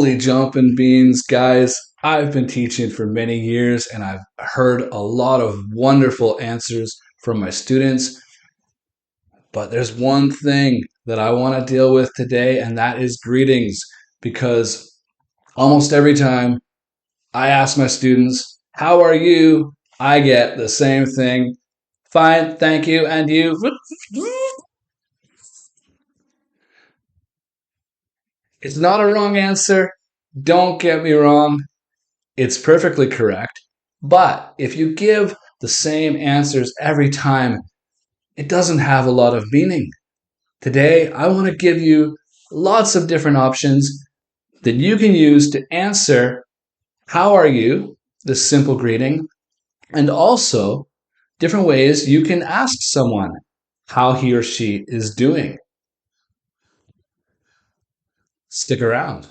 Holy jumping beans, guys. I've been teaching for many years and I've heard a lot of wonderful answers from my students. But there's one thing that I want to deal with today, and that is greetings. Because almost every time I ask my students, "How are you?" I get the same thing. Fine, thank you, and you. It's not a wrong answer. Don't get me wrong. It's perfectly correct. But if you give the same answers every time, it doesn't have a lot of meaning. Today, I want to give you lots of different options that you can use to answer how are you, this simple greeting, and also different ways you can ask someone how he or she is doing. Stick around.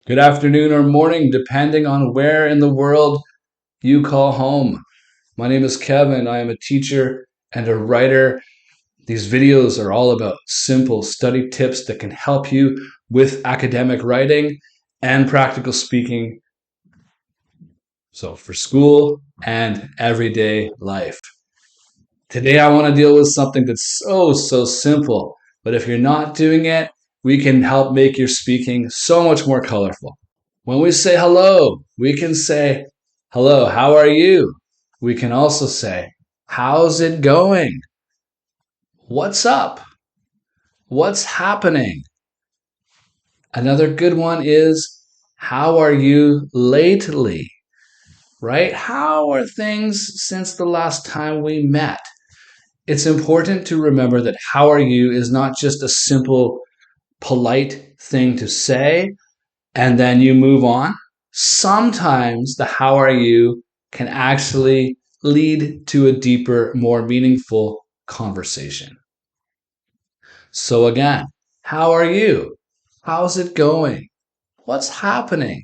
Good afternoon or morning, depending on where in the world you call home. My name is Kevin. I am a teacher and a writer. These videos are all about simple study tips that can help you with academic writing and practical speaking. So for school and everyday life. Today I want to deal with something that's so simple, but if you're not doing it, we can help make your speaking so much more colorful. When we say hello, we can say, "Hello, how are you?" We can also say, "How's it going?" "What's up?" "What's happening?" Another good one is, "How are you lately?" Right? How are things since the last time we met? It's important to remember that "how are you" is not just a simple, polite thing to say and then you move on. Sometimes the "how are you" can actually lead to a deeper, more meaningful conversation. So again, how are you? How's it going? What's happening?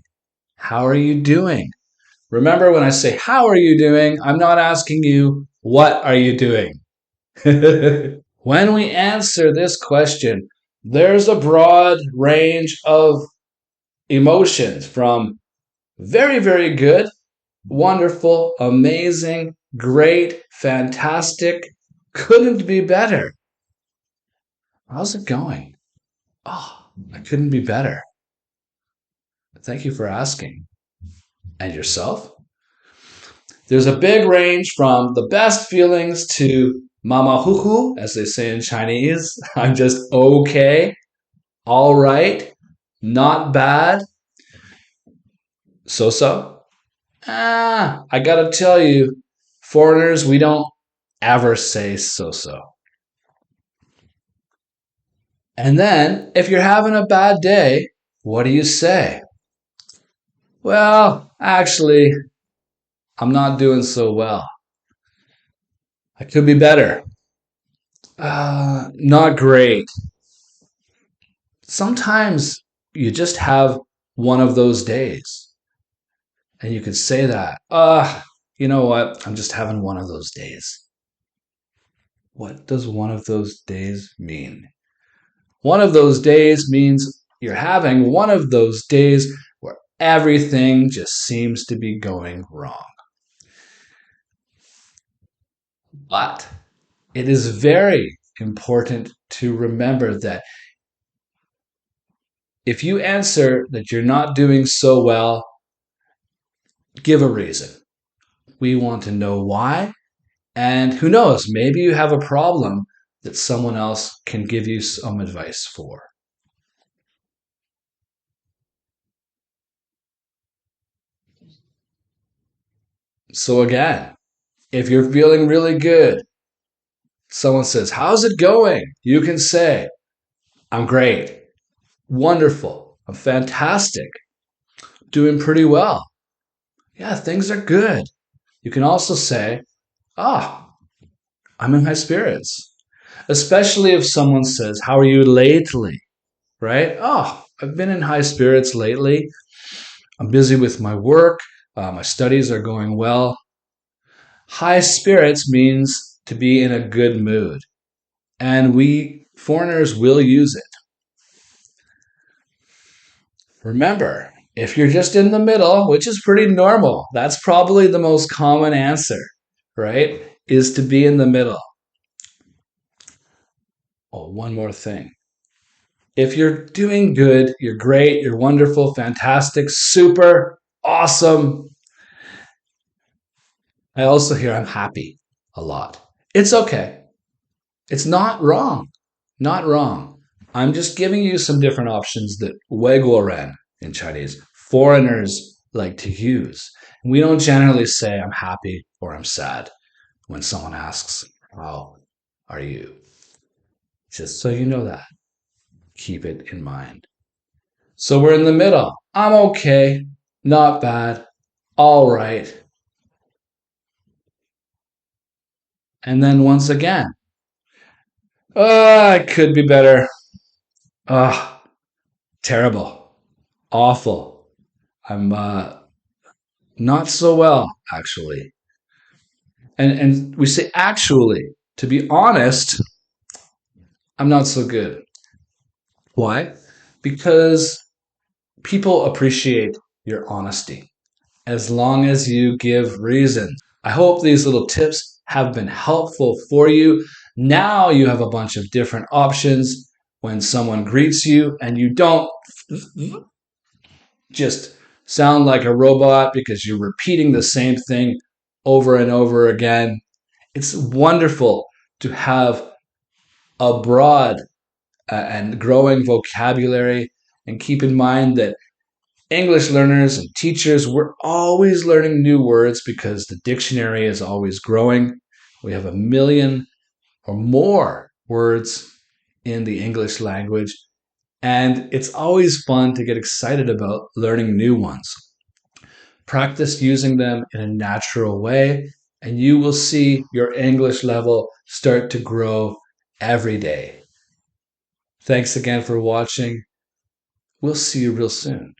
How are you doing? Remember, when I say "how are you doing," I'm not asking you "what are you doing?" When we answer this question, there's a broad range of emotions from very good, wonderful, amazing, great, fantastic, couldn't be better. How's it going? Oh, I couldn't be better. Thank you for asking. And yourself? There's a big range from the best feelings to "mama huhu," as they say in Chinese. I'm just okay, all right, not bad, so. I gotta tell you, foreigners, we don't ever say so. And then, if you're having a bad day, what do you say? "Well, actually, I'm not doing so well. I could be better. Not great." Sometimes you just have one of those days. And you could say that. You know what? I'm just having one of those days. What does one of those days mean? One of those days means you're having one of those days where everything just seems to be going wrong. But it is very important to remember that if you answer that you're not doing so well, give a reason. We want to know why. And who knows, maybe you have a problem that someone else can give you some advice for. So, again, if you're feeling really good, someone says, "How's it going?" You can say, "I'm great, wonderful, I'm fantastic, doing pretty well. Yeah, things are good." You can also say, ah, I'm in high spirits, especially if someone says, how are you lately? Right? Oh, I've been in high spirits lately. I'm busy with my work. My studies are going well. High spirits means to be in a good mood, and we foreigners will use it. Remember, if you're just in the middle, which is pretty normal, that's probably the most common answer, right? Is to be in the middle. Oh, one more thing. If you're doing good, you're great, you're wonderful, fantastic, super, awesome. I also hear I'm happy a lot. It's okay. It's not wrong. Not wrong. I'm just giving you some different options that 外国人 in Chinese, foreigners like to use. We don't generally say I'm happy or I'm sad when someone asks, how are you? Just so you know that. Keep it in mind. So we're in the middle. I'm okay. Not bad. All right. And then once again, it could be better. Ah, terrible. Awful. I'm not so well, actually. And we say actually. To be honest, I'm not so good. Why? Because people appreciate your honesty as long as you give reasons. I hope these little tips have been helpful for you. Now you have a bunch of different options when someone greets you and you don't just sound like a robot because you're repeating the same thing over and over again. It's wonderful to have a broad and growing vocabulary. And keep in mind that English learners and teachers, we're always learning new words because the dictionary is always growing. We have a million or more words in the English language, and it's always fun to get excited about learning new ones. Practice using them in a natural way, and you will see your English level start to grow every day. Thanks again for watching. We'll see you real soon.